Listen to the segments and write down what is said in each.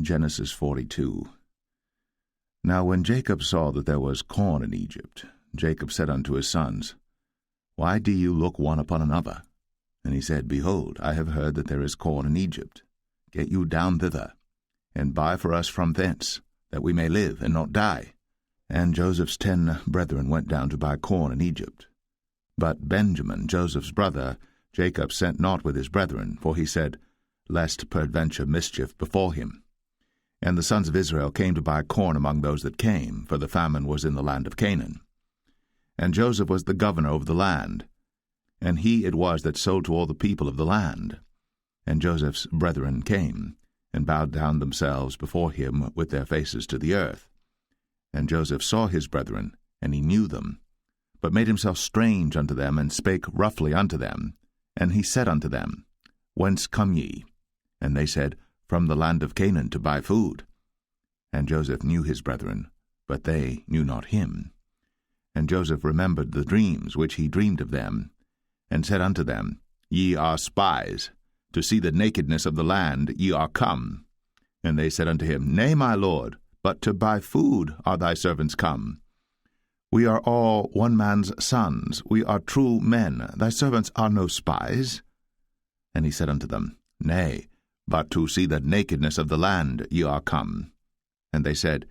Genesis 42. Now when Jacob saw that there was corn in Egypt, Jacob said unto his sons, Why do you look one upon another? And he said, Behold, I have heard that there is corn in Egypt. Get you down thither, and buy for us from thence, that we may live and not die. And Joseph's 10 brethren went down to buy corn in Egypt. But Benjamin, Joseph's brother, Jacob sent not with his brethren, for he said, Lest peradventure mischief befall him. And the sons of Israel came to buy corn among those that came, for the famine was in the land of Canaan. And Joseph was the governor over the land, and he it was that sold to all the people of the land. And Joseph's brethren came, and bowed down themselves before him with their faces to the earth. And Joseph saw his brethren, and he knew them, but made himself strange unto them, and spake roughly unto them. And he said unto them, Whence come ye? And they said, From the land of Canaan to buy food. And Joseph knew his brethren, but they knew not him. And Joseph remembered the dreams which he dreamed of them, and said unto them, Ye are spies. To see the nakedness of the land ye are come. And they said unto him, Nay, my lord, but to buy food are thy servants come. We are all one man's sons, we are true men, thy servants are no spies. And he said unto them, Nay, but to see the nakedness of the land ye are come. And they said,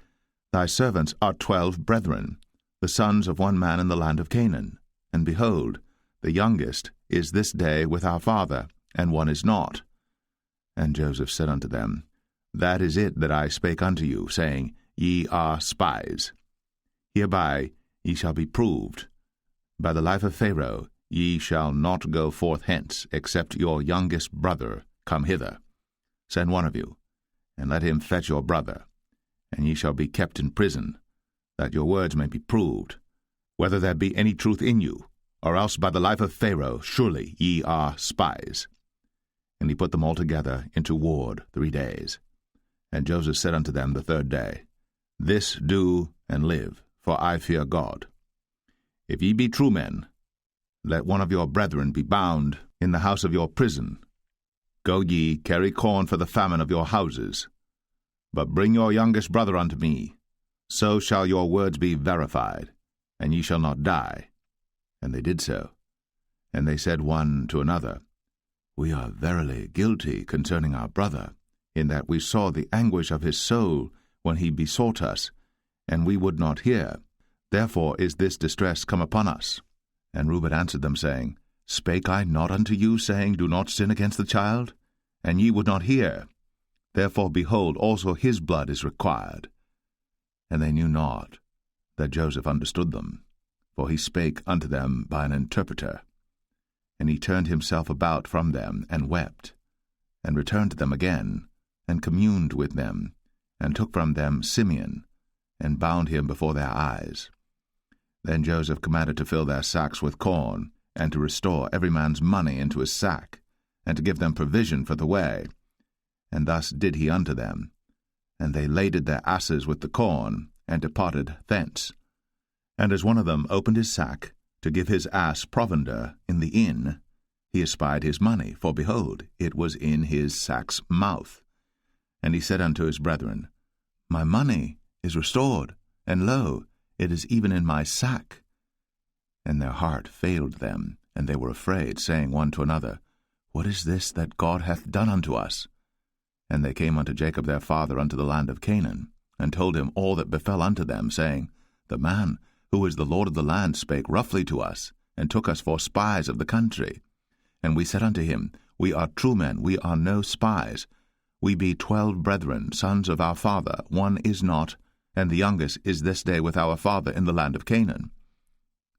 Thy servants are 12 brethren, the sons of one man in the land of Canaan. And behold, the youngest is this day with our father, and one is not. And Joseph said unto them, That is it that I spake unto you, saying, Ye are spies. Hereby ye shall be proved. By the life of Pharaoh ye shall not go forth hence, except your youngest brother come hither. Send one of you, and let him fetch your brother, and ye shall be kept in prison, that your words may be proved, whether there be any truth in you, or else by the life of Pharaoh surely ye are spies. And he put them all together into ward 3 days. And Joseph said unto them the 3rd day, This do and live, for I fear God. If ye be true men, let one of your brethren be bound in the house of your prison. Go ye, carry corn for the famine of your houses. But bring your youngest brother unto me, so shall your words be verified, and ye shall not die. And they did so. And they said one to another, We are verily guilty concerning our brother, in that we saw the anguish of his soul when he besought us, and we would not hear. Therefore is this distress come upon us. And Reuben answered them, saying, Spake I not unto you, saying, Do not sin against the child? And ye would not hear. Therefore, behold, also his blood is required. And they knew not that Joseph understood them, for he spake unto them by an interpreter. And he turned himself about from them, and wept, and returned to them again, and communed with them, and took from them Simeon, and bound him before their eyes. Then Joseph commanded to fill their sacks with corn, and to restore every man's money into his sack, and to give them provision for the way. And thus did he unto them. And they laded their asses with the corn, and departed thence. And as one of them opened his sack, to give his ass provender in the inn, he espied his money, for behold, it was in his sack's mouth. And he said unto his brethren, My money is restored, and lo, it is even in my sack. And their heart failed them, and they were afraid, saying one to another, What is this that God hath done unto us? And they came unto Jacob their father unto the land of Canaan, and told him all that befell unto them, saying, The man who is the Lord of the land spake roughly to us, and took us for spies of the country. And we said unto him, We are true men, we are no spies. We be 12 brethren, sons of our father, one is not, and the youngest is this day with our father in the land of Canaan.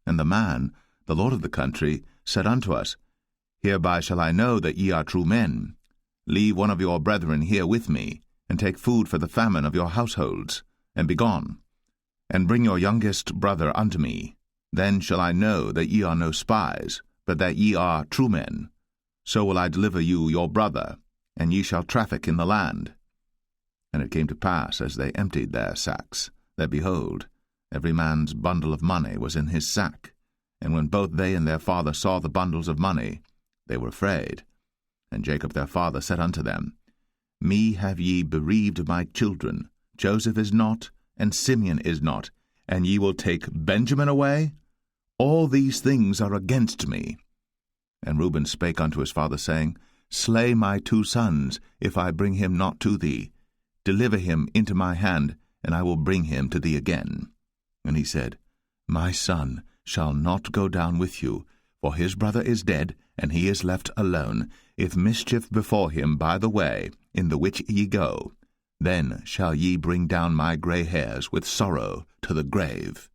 And the man, the Lord of the country, said unto us, Hereby shall I know that ye are true men. Leave one of your brethren here with me, and take food for the famine of your households, and be gone. And bring your youngest brother unto me. Then shall I know that ye are no spies, but that ye are true men. So will I deliver you your brother, and ye shall traffic in the land. And it came to pass, as they emptied their sacks, that, behold, every man's bundle of money was in his sack. And when both they and their father saw the bundles of money, they were afraid. And Jacob their father said unto them, Me have ye bereaved my children. Joseph is not, and Simeon is not, and ye will take Benjamin away? All these things are against me. And Reuben spake unto his father, saying, Slay my 2 sons, if I bring him not to thee. Deliver him into my hand, and I will bring him to thee again. And he said, My son shall not go down with you, for his brother is dead, and he is left alone. If mischief befall him by the way, in the which ye go, then shall ye bring down my gray hairs with sorrow to the grave.